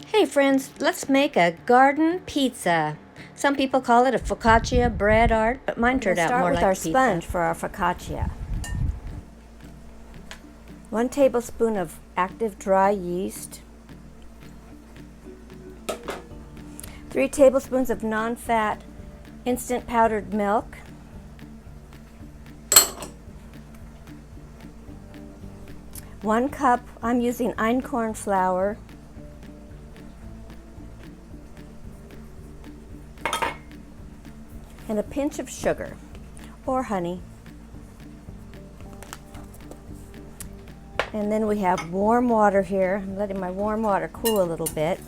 Hey friends, let's make a garden pizza. Some people call it a focaccia bread art, but mine turned out more like a pizza. We'll start with our sponge for our focaccia. 1 tablespoon of active dry yeast. 3 tablespoons of non-fat instant powdered milk. 1 cup, I'm using einkorn flour. And a pinch of sugar or honey. And then we have warm water here. I'm letting my warm water cool a little bit.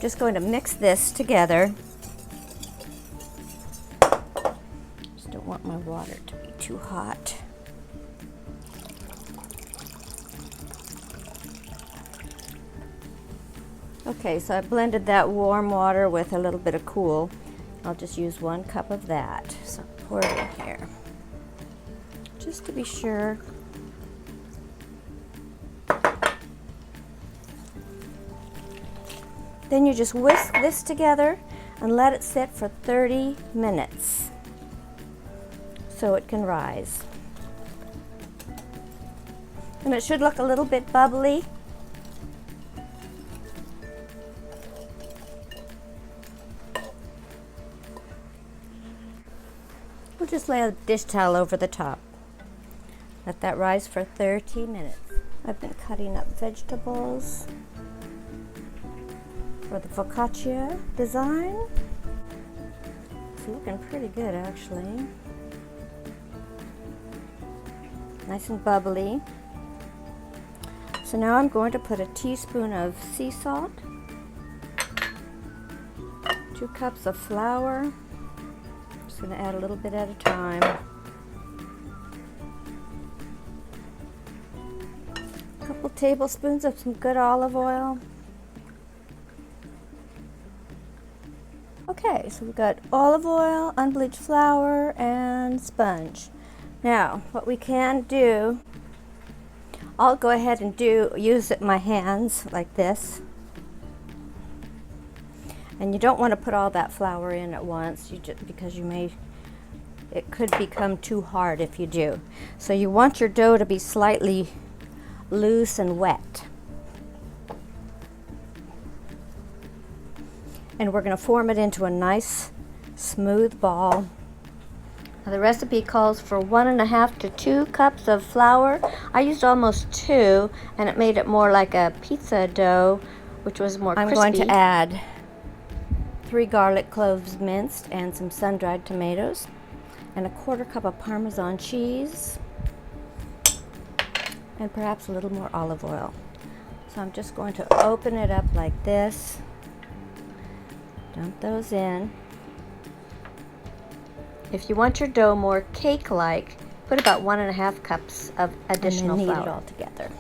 Just going to mix this together. Just don't want my water to be too hot. Okay, so I blended that warm water with a little bit of cool. I'll just use 1 cup of that. So pour it in here, just to be sure. Then you just whisk this together and let it sit for 30 minutes so it can rise. And it should look a little bit bubbly. We'll just lay a dish towel over the top. Let that rise for 30 minutes. I've been cutting up vegetables for the focaccia design. It's looking pretty good actually. Nice and bubbly. So now I'm going to put a teaspoon of sea salt, 2 cups of flour. Just going to add a little bit at a time. A couple tablespoons of some good olive oil. Okay, so we've got olive oil, unbleached flour, and sponge. Now, what we can do, I'll go ahead and use my hands like this. And you don't want to put all that flour in at once, because it could become too hard if you do. So you want your dough to be slightly loose and wet. And we're going to form it into a nice smooth ball. Now the recipe calls for 1.5 to 2 cups of flour. I used almost 2, and it made it more like a pizza dough, which was more crispy. I'm going to add 3 garlic cloves minced and some sun-dried tomatoes, and a 1/4 cup of parmesan cheese, and perhaps a little more olive oil. So I'm just going to open it up like this. Dump those in. If you want your dough more cake-like, put about 1.5 cups of additional flour. And then knead it all together.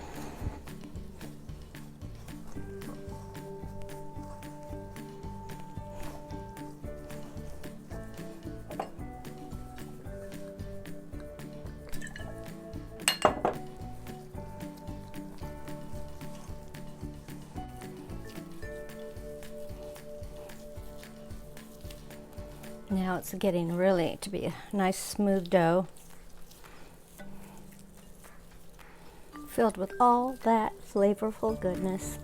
Now it's getting really to be a nice smooth dough, filled with all that flavorful goodness.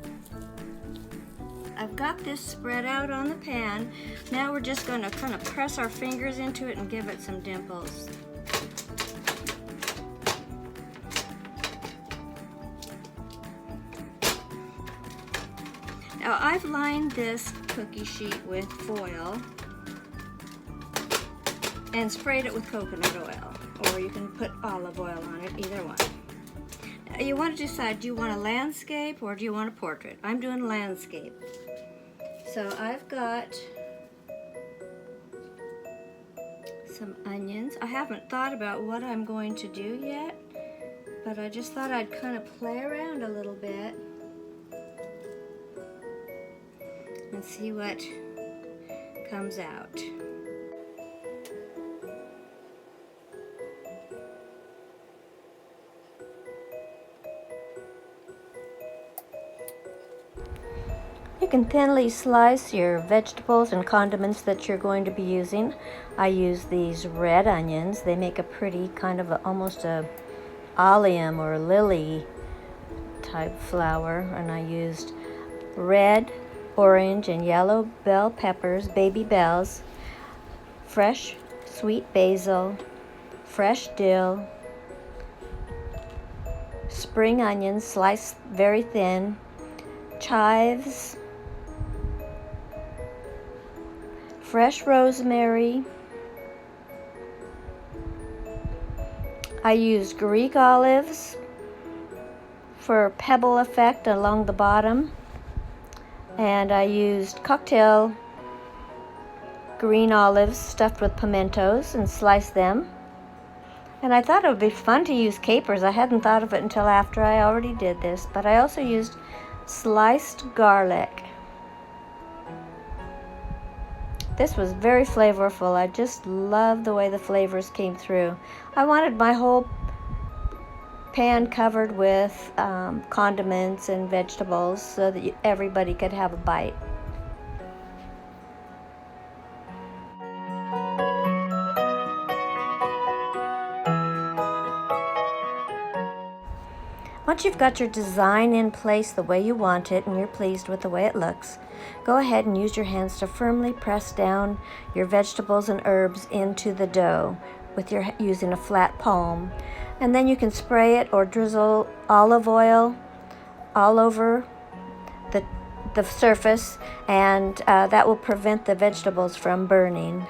I've got this spread out on the pan. Now we're just going to kind of press our fingers into it and give it some dimples. Now I've lined this cookie sheet with foil and sprayed it with coconut oil, or you can put olive oil on it, either one. Now you want to decide, do you want a landscape or do you want a portrait? I'm doing landscape. So I've got some onions. I haven't thought about what I'm going to do yet, but I just thought I'd kind of play around a little bit and see what comes out. You can thinly slice your vegetables and condiments that you're going to be using. I use these red onions. They make a pretty kind of almost a allium or lily type flower. And I used red, orange, and yellow bell peppers, baby bells, fresh sweet basil, fresh dill, spring onions sliced very thin, chives, fresh rosemary. I used Greek olives for pebble effect along the bottom, and I used cocktail green olives stuffed with pimentos and sliced them. And I thought it would be fun to use capers. I hadn't thought of it until after I already did this, but I also used sliced garlic. This was very flavorful. I just love the way the flavors came through. I wanted my whole pan covered with condiments and vegetables so that everybody could have a bite. Once you've got your design in place the way you want it and you're pleased with the way it looks, go ahead and use your hands to firmly press down your vegetables and herbs into the dough using a flat palm. And then you can spray it or drizzle olive oil all over the surface, and that will prevent the vegetables from burning.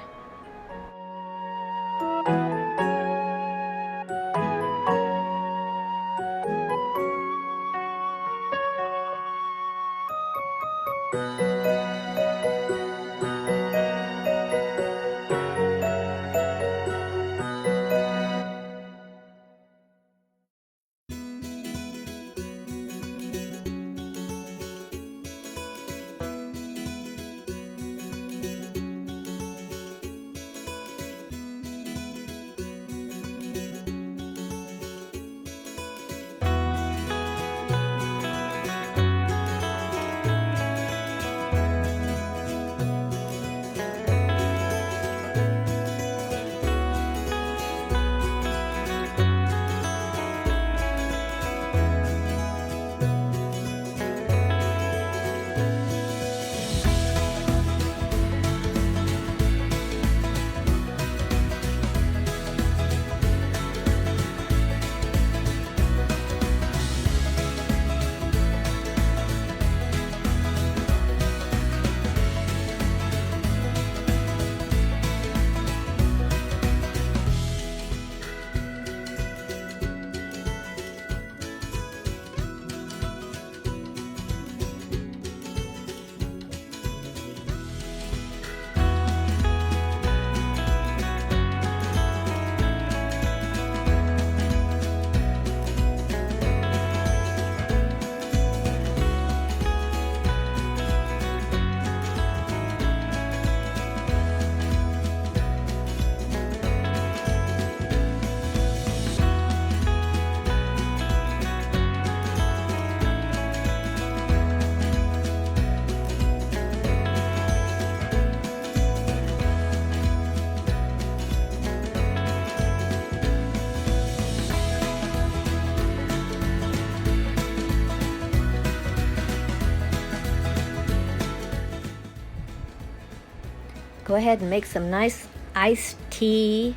Go ahead and make some nice iced tea,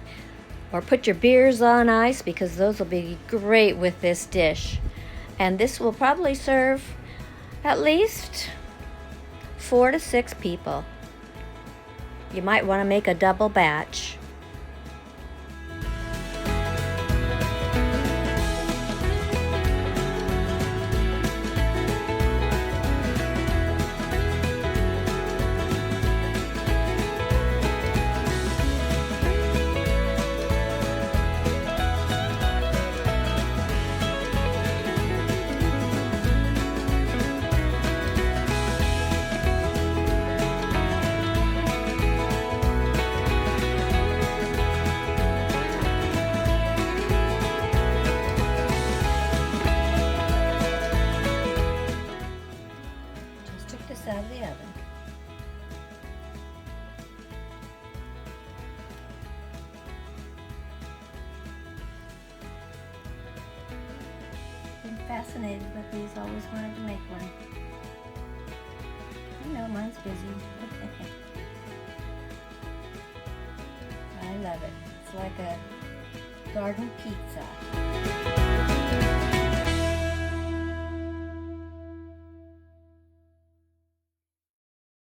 or put your beers on ice, because those will be great with this dish. And this will probably serve at least 4 to 6 people. You might want to make a double batch. out of the oven. Been fascinated with these, always wanted to make one. I know mine's busy. I love it. It's like a garden pizza.